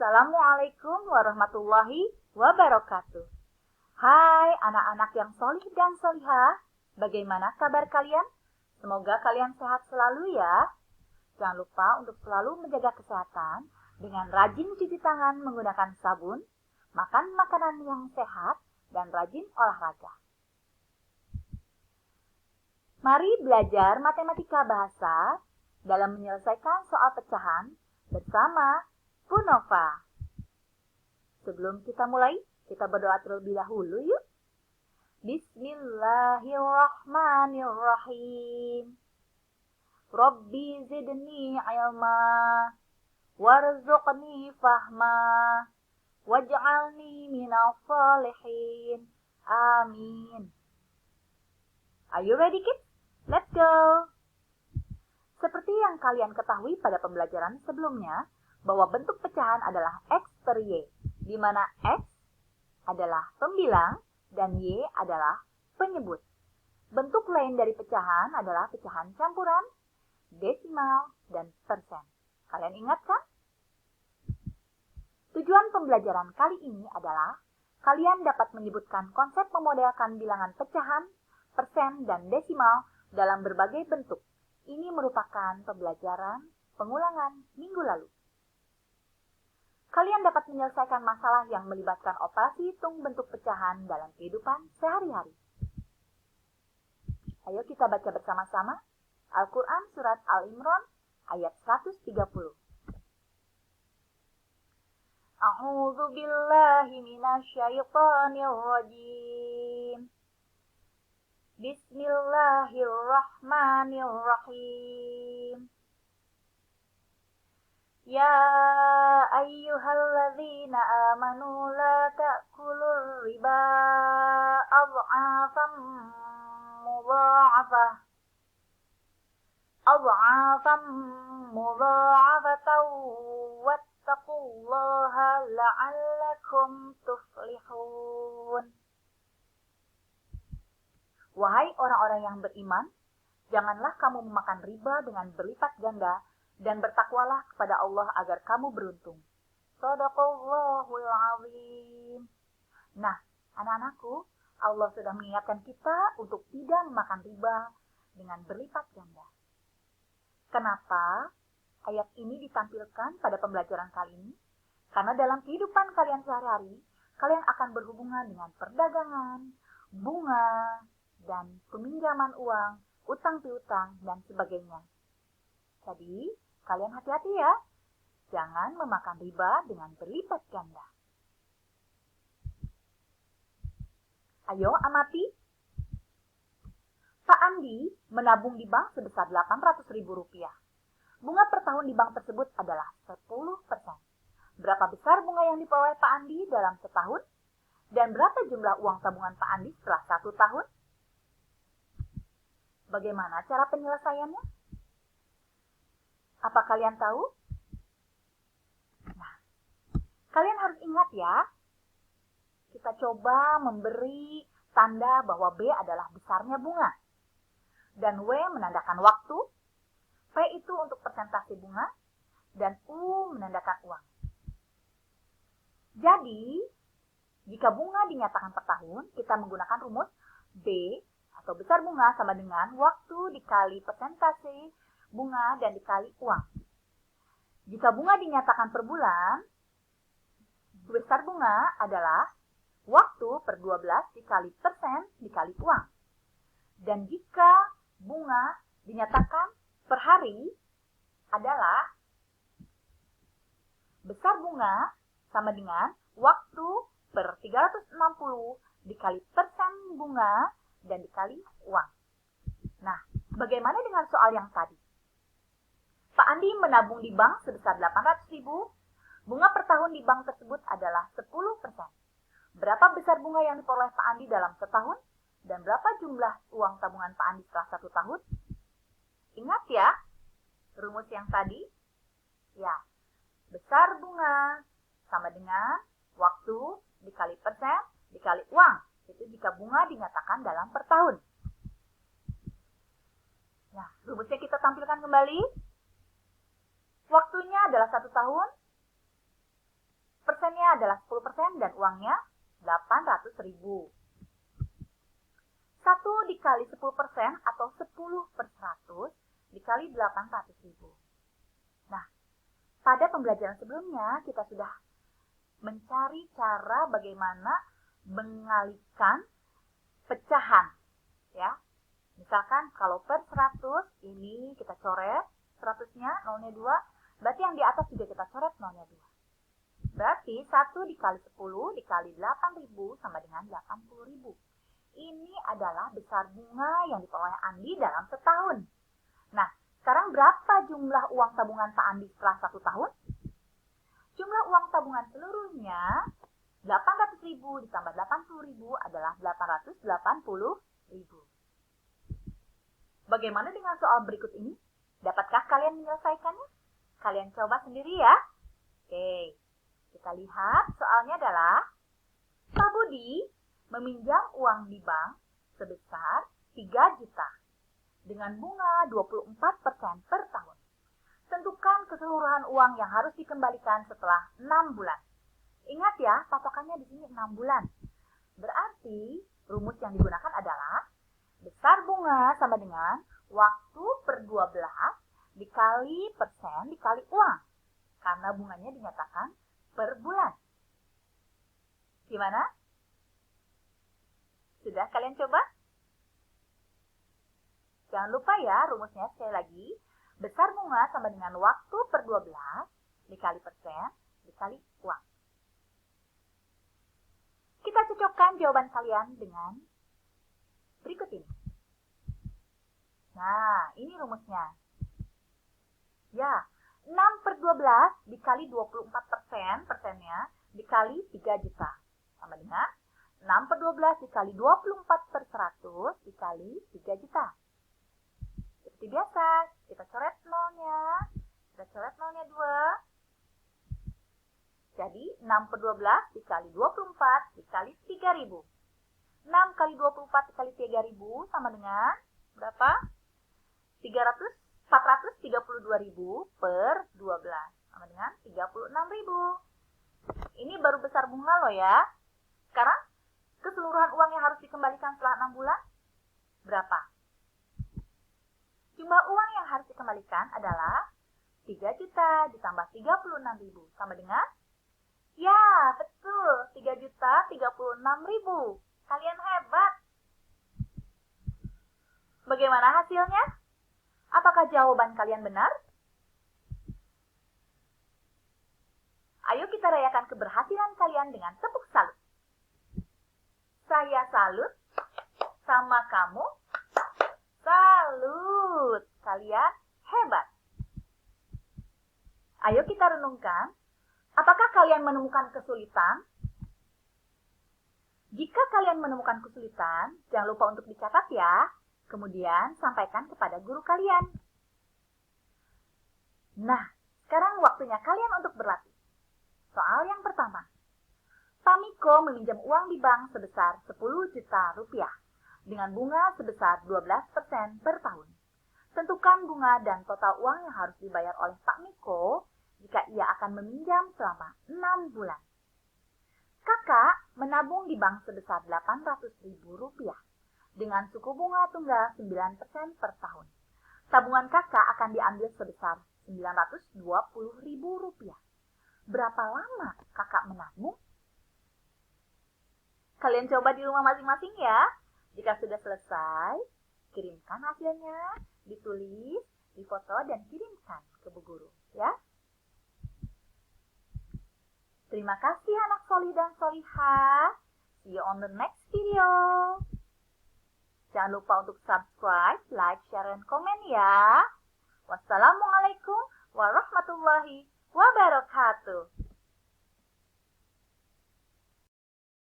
Assalamualaikum warahmatullahi wabarakatuh. Hai anak-anak yang solih dan solihah, bagaimana kabar kalian? Semoga kalian sehat selalu ya. Jangan lupa untuk selalu menjaga kesehatan dengan rajin cuci tangan menggunakan sabun, makan makanan yang sehat, dan rajin olahraga. Mari belajar matematika bahasa dalam menyelesaikan soal pecahan bersama Bu Nova. Sebelum kita mulai, kita berdoa terlebih dahulu yuk. Bismillahirrahmanirrahim. Rabbi zidni ilma, warzuqni fahma, waj'alni minal salihin. Amin. Are you ready kids? Let's go! Seperti yang kalian ketahui pada pembelajaran sebelumnya, bahwa bentuk pecahan adalah X per Y, di mana X adalah pembilang dan Y adalah penyebut. Bentuk lain dari pecahan adalah pecahan campuran, desimal, dan persen. Kalian ingat kan? Tujuan pembelajaran kali ini adalah kalian dapat menyebutkan konsep memodelkan bilangan pecahan, persen, dan desimal dalam berbagai bentuk. Ini merupakan pembelajaran pengulangan minggu lalu. Kalian dapat menyelesaikan masalah yang melibatkan operasi hitung bentuk pecahan dalam kehidupan sehari-hari. Ayo kita baca bersama-sama Al-Quran Surat Al-Imran ayat 130. A'udzu billahi minasyaitonir rajim. Bismillahirrahmanirrahim. Ya ayyuhalladzina amanu la ta'kulur riba adhafan mudha'afatan wattaqullaha la'allakum tuflihun. Wahai orang-orang yang beriman, janganlah kamu memakan riba dengan berlipat ganda, dan bertakwalah kepada Allah agar kamu beruntung. Shadaqallahul azim. Nah, anak-anakku, Allah sudah mengingatkan kita untuk tidak memakan riba dengan berlipat ganda. Kenapa ayat ini ditampilkan pada pembelajaran kali ini? Karena dalam kehidupan kalian sehari-hari, kalian akan berhubungan dengan perdagangan, bunga, dan peminjaman uang, utang piutang, dan sebagainya. Jadi, kalian hati-hati ya. Jangan memakan riba dengan berlipat ganda. Ayo amati. Pak Andi menabung di bank sebesar Rp800.000. Bunga per tahun di bank tersebut adalah 10%. Berapa besar bunga yang diperoleh Pak Andi dalam setahun? Dan berapa jumlah uang tabungan Pak Andi setelah 1 tahun? Bagaimana cara penyelesaiannya? Apa kalian tahu? Nah, kalian harus ingat ya. Kita coba memberi tanda bahwa B adalah besarnya bunga. Dan W menandakan waktu. P itu untuk persentase bunga. Dan U menandakan uang. Jadi, jika bunga dinyatakan per tahun, kita menggunakan rumus B atau besar bunga sama dengan waktu dikali persentase bunga dan dikali uang. Jika bunga dinyatakan per bulan, besar bunga adalah waktu per 12 dikali persen dikali uang. Dan jika bunga dinyatakan per hari adalah besar bunga sama dengan waktu per 360 dikali persen bunga dan dikali uang. Nah, bagaimana dengan soal yang tadi? Pak Andi menabung di bank sebesar Rp800.000. Bunga per tahun di bank tersebut adalah 10%. Berapa besar bunga yang diperoleh Pak Andi dalam setahun? Dan berapa jumlah uang tabungan Pak Andi setelah 1 tahun? Ingat ya, rumus yang tadi? Ya, besar bunga sama dengan waktu dikali persen dikali uang. Itu jika bunga dinyatakan dalam per tahun. Nah, rumusnya kita tampilkan kembali. Waktunya adalah 1 tahun. adalah 10% dan uangnya 800.000. 1 dikali 10% atau 10 per 100 dikali 800.000. Nah, pada pembelajaran sebelumnya kita sudah mencari cara bagaimana mengalihkan pecahan. Ya, misalkan kalau per 100 ini kita coret 100-nya, nolnya 2, berarti yang di atas juga kita coret nolnya 2. Berarti 1 dikali 10 dikali 8.000 sama dengan 80.000. Ini adalah besar bunga yang diperoleh Andi dalam setahun. Nah, sekarang berapa jumlah uang tabungan Pak Andi setelah 1 tahun? Jumlah uang tabungan seluruhnya 800.000 ditambah 80.000 adalah 880.000. Bagaimana dengan soal berikut ini? Dapatkah kalian menyelesaikannya? Kalian coba sendiri ya. Oke, kita lihat soalnya adalah Pak Budi meminjam uang di bank sebesar 3 juta dengan bunga 24% per tahun. Tentukan keseluruhan uang yang harus dikembalikan setelah 6 bulan. Ingat ya, patokannya di sini 6 bulan. Berarti rumus yang digunakan adalah besar bunga sama dengan waktu per 12 dikali persen dikali uang. Karena bunganya dinyatakan per bulan. Gimana? Sudah kalian coba? Jangan lupa ya rumusnya sekali lagi. Besar bunga sama dengan waktu per 12 dikali persen dikali uang. Kita cocokkan jawaban kalian dengan berikut ini. Nah, ini rumusnya. Ya, 6 per 12 dikali 24%, persennya, dikali 3 juta. Sama dengan 6 per 12 dikali 24 per 100 dikali 3 juta. Seperti biasa, kita coret nolnya. Kita coret nolnya 2. Jadi, 6 per 12 dikali 24 dikali 3.000. 6 kali 24 dikali 3.000 sama dengan berapa? 432.000 per 12. Sama dengan 36.000. Ini baru besar bunga loh ya. Sekarang, keseluruhan uang yang harus dikembalikan setelah 6 bulan berapa? Jumlah uang yang harus dikembalikan adalah 3 juta ditambah 36.000 sama dengan? Ya, betul. 3.036.000. Kalian hebat. Bagaimana hasilnya? Apakah jawaban kalian benar? Ayo kita rayakan keberhasilan kalian dengan tepuk salut. Saya salut, sama kamu salut. Kalian hebat. Ayo kita renungkan, apakah kalian menemukan kesulitan? Jika kalian menemukan kesulitan, jangan lupa untuk dicatat ya. Kemudian sampaikan kepada guru kalian. Nah, sekarang waktunya kalian untuk berlatih. Soal yang pertama. Pak Miko meminjam uang di bank sebesar 10 juta rupiah dengan bunga sebesar 12% per tahun. Tentukan bunga dan total uang yang harus dibayar oleh Pak Miko jika ia akan meminjam selama 6 bulan. Kakak menabung di bank sebesar 800.000 rupiah dengan suku bunga tunggal 9% per tahun. Tabungan kakak akan diambil sebesar 920.000 rupiah. Berapa lama kakak menabung? Kalian coba di rumah masing-masing ya. Jika sudah selesai, kirimkan hasilnya, ditulis, difoto, dan kirimkan ke Bu Guru ya. Terima kasih anak solih dan solihah. See you on the next video. Jangan lupa untuk subscribe, like, share, dan komen ya. Wassalamualaikum warahmatullahi wabarakatuh.